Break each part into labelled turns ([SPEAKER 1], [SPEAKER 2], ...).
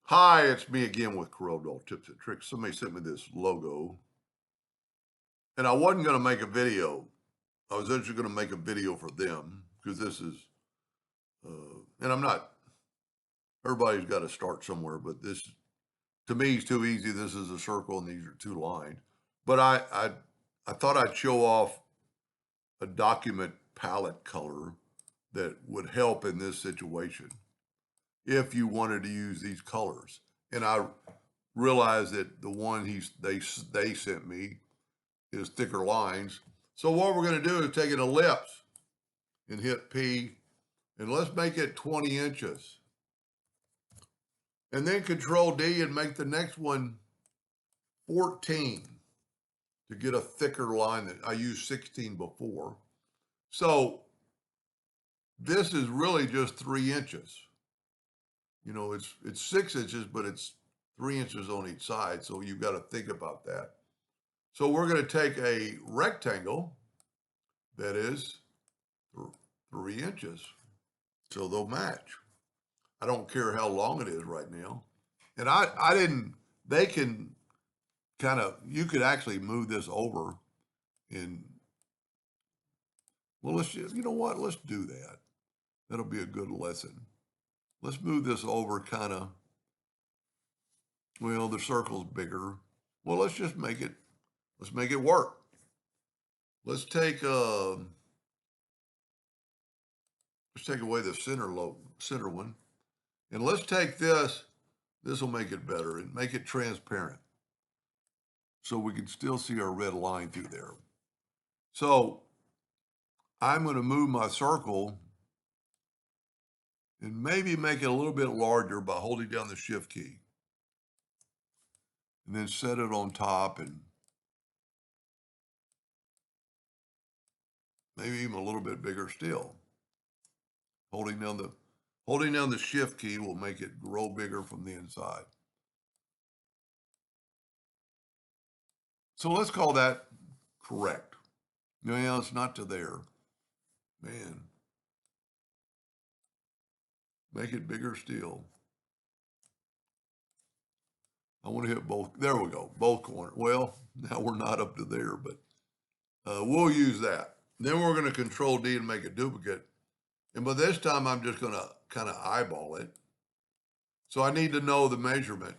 [SPEAKER 1] Hi, it's me again with Corel Tips and Tricks. Somebody sent me this logo, and I wasn't going to make a video. I was actually going to make a video for them because this is, and I'm not. Everybody's got to start somewhere, but this to me is too easy. This is a circle, and these are two lines. But I thought I'd show off a document palette color that would help in this situation if you wanted to use these colors. And I realized that the one they sent me is thicker lines. So what we're going to do is take an ellipse and hit P, and let's make it 20 inches. And then Control D and make the next one 14 to get a thicker line. That I used 16 before. So this is really just 3 inches. You know, it's 6 inches, but it's 3 inches on each side. So you've got to think about that. So we're going to take a rectangle that is 3 inches. So they'll match. I don't care how long it is right now. And I didn't, they can kind of, you could actually move this over and, well, let's just, you know what? Let's do that. That'll be a good lesson. Let's move this over kind of, well, the circle's bigger. Well, let's make it work. Let's take away the center one. And let's take this will make it better and make it transparent. So we can still see our red line through there. So I'm going to move my circle and maybe make it a little bit larger by holding down the shift key. And then set it on top and maybe even a little bit bigger still. Holding down the shift key will make it grow bigger from the inside. So let's call that correct. No, it's not to there. Man, make it bigger still. I want to hit both. There we go. Both corners. Well, now we're not up to there, but we'll use that. Then we're going to Control D and make a duplicate. And by this time, I'm just going to kind of eyeball it. So I need to know the measurement.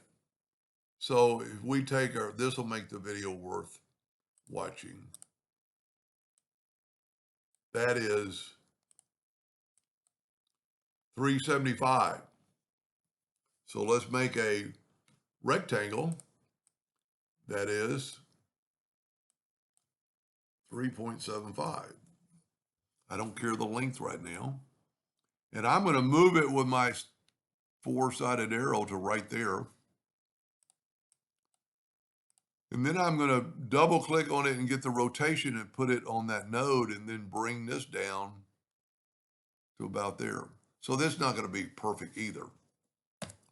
[SPEAKER 1] So if we take this will make the video worth watching. That is 375. So let's make a rectangle that is 3.75. I don't care the length right now. And I'm going to move it with my four-sided arrow to right there. And then I'm going to double click on it and get the rotation and put it on that node and then bring this down to about there. So this is not going to be perfect either,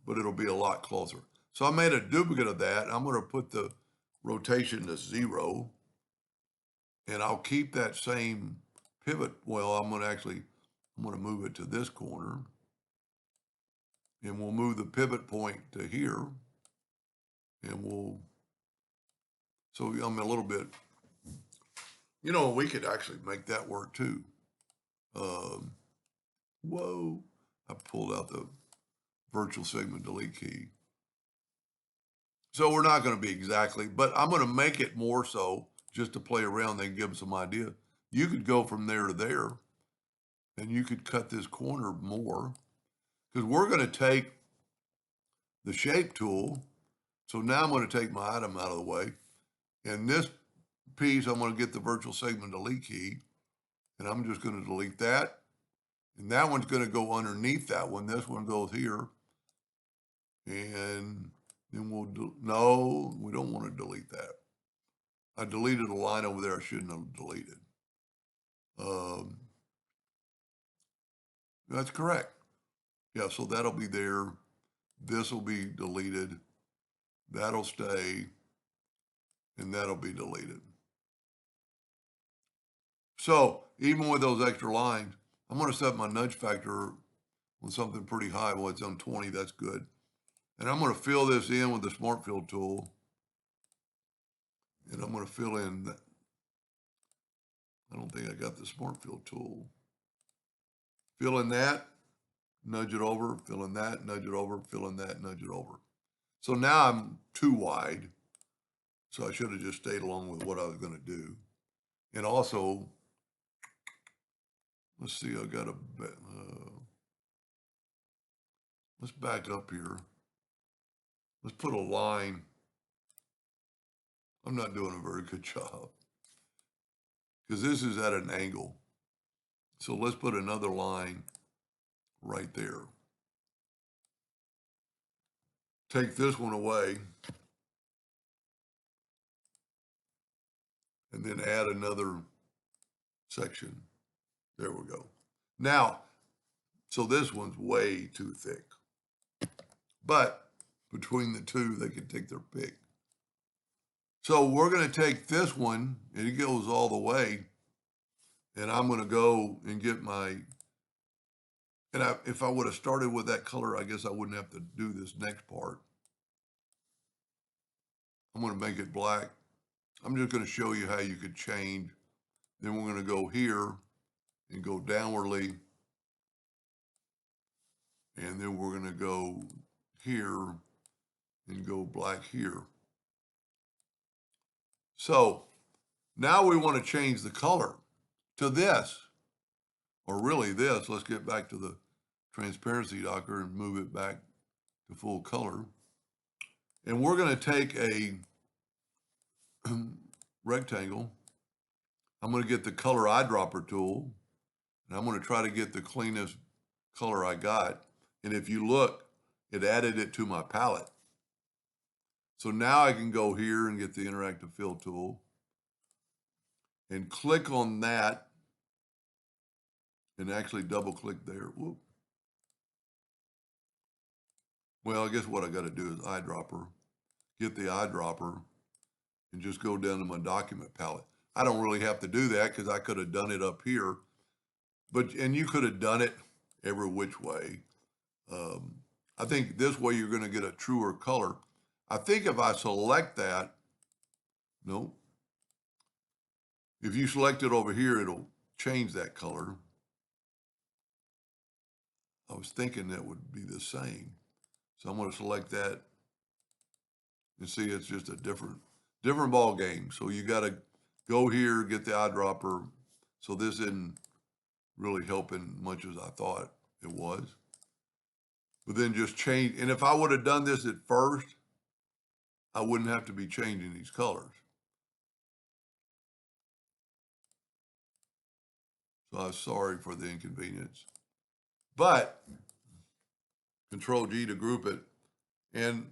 [SPEAKER 1] but it'll be a lot closer. So I made a duplicate of that. I'm going to put the rotation to 0 and I'll keep that same pivot. Well, I'm going to move it to this corner and we'll move the pivot point to here and so I'm a little bit, we could actually make that work too. Whoa, I pulled out the virtual segment delete key. So we're not going to be exactly, but I'm going to make it more so just to play around and give them some idea. You could go from there to there and you could cut this corner more because we're going to take the shape tool. So now I'm going to take my item out of the way. And this piece, I'm going to get the virtual segment delete key and I'm just going to delete that. And that one's going to go underneath that one. This one goes here. And then no, we don't want to delete that. I deleted a line over there I shouldn't have deleted. That's correct. Yeah, so that'll be there. This will be deleted. That'll stay. And that'll be deleted. So even with those extra lines, I'm going to set my nudge factor on something pretty high. Well, it's on 20. That's good. And I'm going to fill this in with the Smart Fill tool. And I'm going to fill in that. I don't think I got the Smart Fill tool. Fill in that, nudge it over, fill in that, nudge it over, fill in that, nudge it over. So now I'm too wide. So I should have just stayed along with what I was going to do. And also, let's see, I got let's back up here. Let's put a line. I'm not doing a very good job because this is at an angle. So let's put another line right there. Take this one away and then add another section. There we go. Now, so this one's way too thick, but between the two, they can take their pick. So we're going to take this one, and it goes all the way, and I'm going to go and get my, and if I would have started with that color, I guess I wouldn't have to do this next part. I'm going to make it black. I'm just going to show you how you could change. Then we're going to go here and go downwardly, and then we're going to go here and go black here. So now we want to change the color to this, or really this. Let's get back to the transparency docker and move it back to full color. And we're going to take a rectangle. I'm going to get the color eyedropper tool, and I'm going to try to get the cleanest color I got. And if you look, it added it to my palette. So now I can go here and get the interactive fill tool and click on that and actually double click there. Whoop. Well, I guess what I got to do is eyedropper, get the eyedropper and just go down to my document palette. I don't really have to do that because I could have done it up here, and you could have done it every which way. I think this way you're going to get a truer color. I think if I select that, no, if you select it over here, it'll change that color. I was thinking that would be the same. So I'm going to select that and see it's just a different ball game. So you got to go here, get the eyedropper. So this isn't really helping much as I thought it was. But then just change. And if I would have done this at first, I wouldn't have to be changing these colors. So I'm sorry for the inconvenience. But Control G to group it. And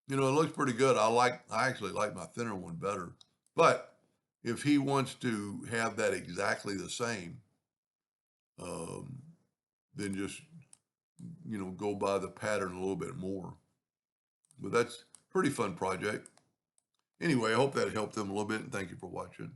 [SPEAKER 1] you know, it looks pretty good. I actually like my thinner one better. But if he wants to have that exactly the same, then just, you know, go by the pattern a little bit more. But that's a pretty fun project. Anyway, I hope that helped them a little bit, and thank you for watching.